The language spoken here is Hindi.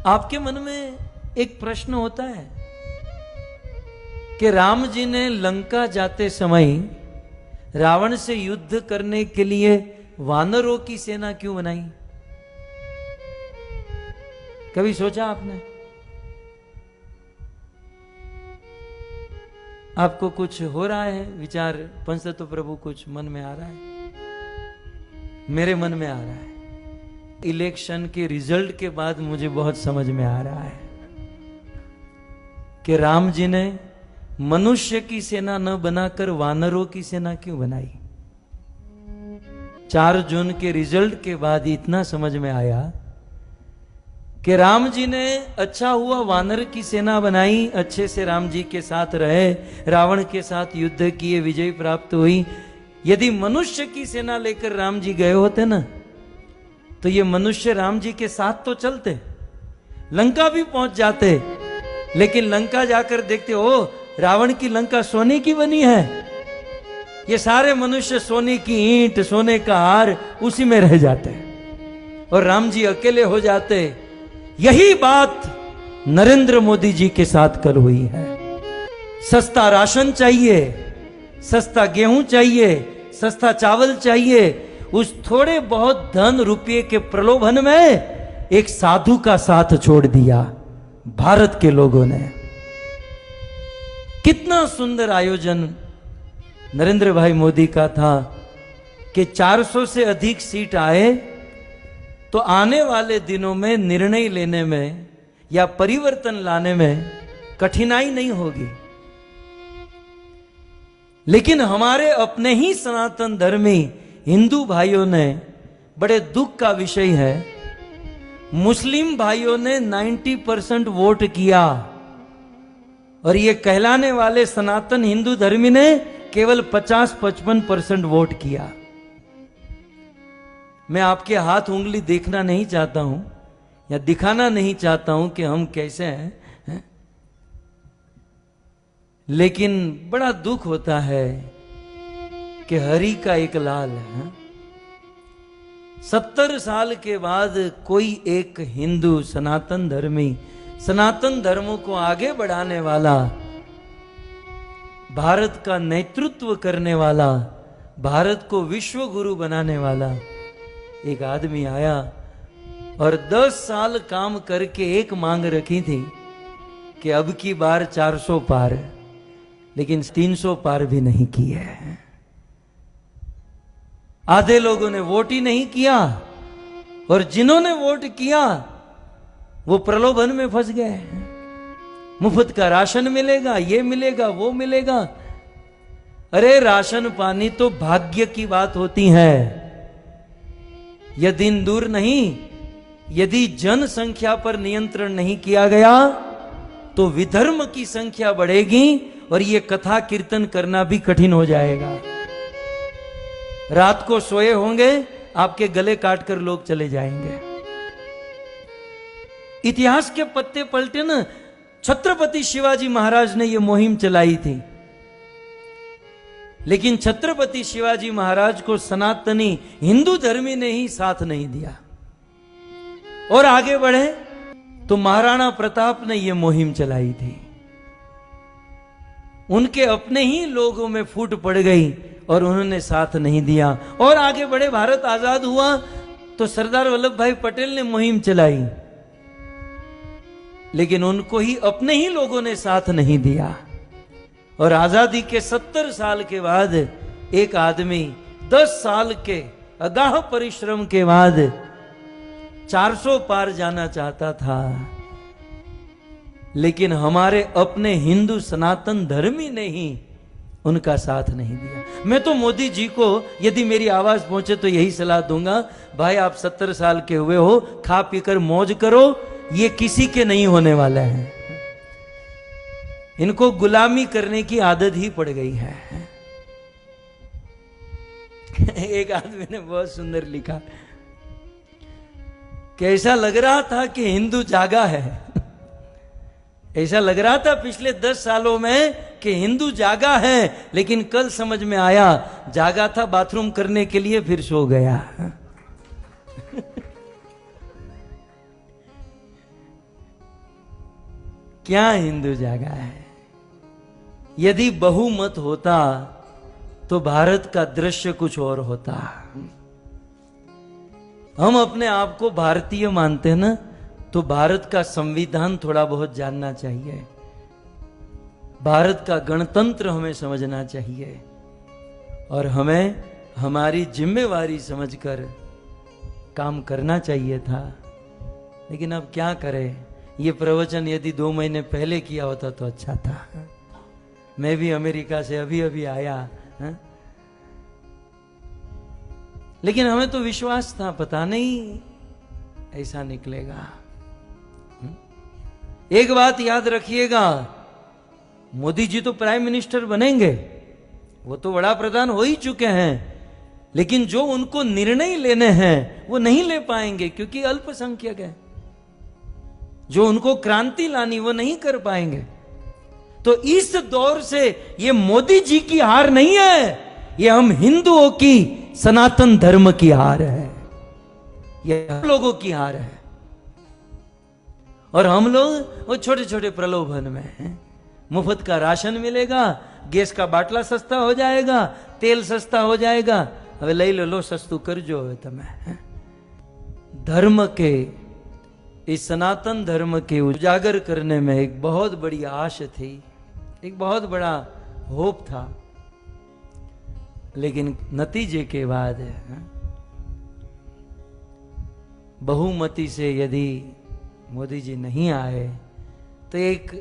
आपके मन में एक प्रश्न होता है कि राम जी ने लंका जाते समय रावण से युद्ध करने के लिए वानरों की सेना क्यों बनाई? कभी सोचा आपने? आपको कुछ हो रहा है विचार पंचतत्व प्रभु, कुछ मन में आ रहा है? मेरे मन में आ रहा है। इलेक्शन के रिजल्ट के बाद मुझे बहुत समझ में आ रहा है कि राम जी ने मनुष्य की सेना न बनाकर वानरों की सेना क्यों बनाई। 4 जून के रिजल्ट के बाद इतना समझ में आया कि राम जी ने अच्छा हुआ वानर की सेना बनाई, अच्छे से राम जी के साथ रहे, रावण के साथ युद्ध किए, विजय प्राप्त हुई। यदि मनुष्य की सेना लेकर राम जी गए होते ना, तो ये मनुष्य राम जी के साथ तो चलते, लंका भी पहुंच जाते, लेकिन लंका जाकर देखते हो रावण की लंका सोने की बनी है। ये सारे मनुष्य सोने की ईंट, सोने का हार उसी में रह जाते और राम जी अकेले हो जाते। यही बात नरेंद्र मोदी जी के साथ कल हुई है। सस्ता राशन चाहिए, सस्ता गेहूं चाहिए, सस्ता चावल चाहिए, उस थोड़े बहुत धन रुपये के प्रलोभन में एक साधु का साथ छोड़ दिया भारत के लोगों ने। कितना सुंदर आयोजन नरेंद्र भाई मोदी का था कि 400 से अधिक सीट आए तो आने वाले दिनों में निर्णय लेने में या परिवर्तन लाने में कठिनाई नहीं होगी। लेकिन हमारे अपने ही सनातन धर्मी हिंदू भाइयों ने, बड़े दुख का विषय है, मुस्लिम भाइयों ने 90% वोट किया और ये कहलाने वाले सनातन हिंदू धर्मी ने केवल 50-55% वोट किया। मैं आपके हाथ उंगली देखना नहीं चाहता हूं या दिखाना नहीं चाहता हूं कि हम कैसे हैं, लेकिन बड़ा दुख होता है कि हरि का एक लाल है। 70 साल के बाद कोई एक हिंदू सनातन धर्मी, सनातन धर्मों को आगे बढ़ाने वाला, भारत का नेतृत्व करने वाला, भारत को विश्व गुरु बनाने वाला एक आदमी आया और 10 साल काम करके एक मांग रखी थी कि अब की बार 400 पार, लेकिन 300 पार भी नहीं किए हैं। आधे लोगों ने वोट ही नहीं किया और जिन्होंने वोट किया वो प्रलोभन में फंस गए। मुफ्त का राशन मिलेगा, ये मिलेगा, वो मिलेगा। अरे राशन पानी तो भाग्य की बात होती है। यह दिन दूर नहीं, यदि जनसंख्या पर नियंत्रण नहीं किया गया तो विधर्म की संख्या बढ़ेगी और यह कथा कीर्तन करना भी कठिन हो जाएगा। रात को सोए होंगे, आपके गले काटकर लोग चले जाएंगे। इतिहास के पत्ते पलटे ना, छत्रपति शिवाजी महाराज ने यह मुहिम चलाई थी, लेकिन छत्रपति शिवाजी महाराज को सनातनी हिंदू धर्मी ने ही साथ नहीं दिया और आगे बढ़े तो महाराणा प्रताप ने यह मुहिम चलाई थी। उनके अपने ही लोगों में फूट पड़ गई और उन्होंने साथ नहीं दिया और आगे बढ़े। भारत आजाद हुआ तो सरदार वल्लभ भाई पटेल ने मुहिम चलाई, लेकिन उनको ही अपने ही लोगों ने साथ नहीं दिया। और आजादी के 70 साल के बाद एक आदमी 10 साल के अगाह परिश्रम के बाद 400 पार जाना चाहता था, लेकिन हमारे अपने हिंदू सनातन धर्मी ने ही उनका साथ नहीं दिया। मैं तो मोदी जी को यदि मेरी आवाज पहुंचे तो यही सलाह दूंगा, भाई आप 70 साल के हुए हो, खा पीकर मौज करो, ये किसी के नहीं होने वाला है। इनको गुलामी करने की आदत ही पड़ गई है। एक आदमी ने बहुत सुंदर लिखा कि ऐसा लग रहा था कि हिंदू जागा है। ऐसा लग रहा था पिछले 10 सालों में कि हिंदू जागा है, लेकिन कल समझ में आया जागा था बाथरूम करने के लिए, फिर सो गया। क्या हिंदू जागा है। यदि बहुमत होता तो भारत का दृश्य कुछ और होता। हम अपने आप को भारतीय मानते हैं ना, तो भारत का संविधान थोड़ा बहुत जानना चाहिए, भारत का गणतंत्र हमें समझना चाहिए, और हमें हमारी जिम्मेवारी समझकर काम करना चाहिए था। लेकिन अब क्या करें, ये प्रवचन यदि 2 महीने पहले किया होता तो अच्छा था। मैं भी अमेरिका से अभी अभी आया, है? लेकिन हमें तो विश्वास था, पता नहीं ऐसा निकलेगा। एक बात याद रखिएगा, मोदी जी तो प्राइम मिनिस्टर बनेंगे, वो तो बड़ा प्रधान हो ही चुके हैं, लेकिन जो उनको निर्णय लेने हैं वो नहीं ले पाएंगे क्योंकि अल्पसंख्यक है। जो उनको क्रांति लानी वो नहीं कर पाएंगे। तो इस दौर से ये मोदी जी की हार नहीं है, ये हम हिंदुओं की सनातन धर्म की हार है, ये हम लोगों की हार है। और हम लोग वो छोटे छोटे प्रलोभन में हैं। मुफ्त का राशन मिलेगा, गैस का बाटला सस्ता हो जाएगा, तेल सस्ता हो जाएगा, હવે લઈ લો સસ્તું કરજો હવે તમે। धर्म के, इस सनातन धर्म के उजागर करने में एक बहुत बड़ी आश थी, एक बहुत बड़ा होप था, लेकिन नतीजे के बाद बहुमति से यदि मोदी जी नहीं आए तो एक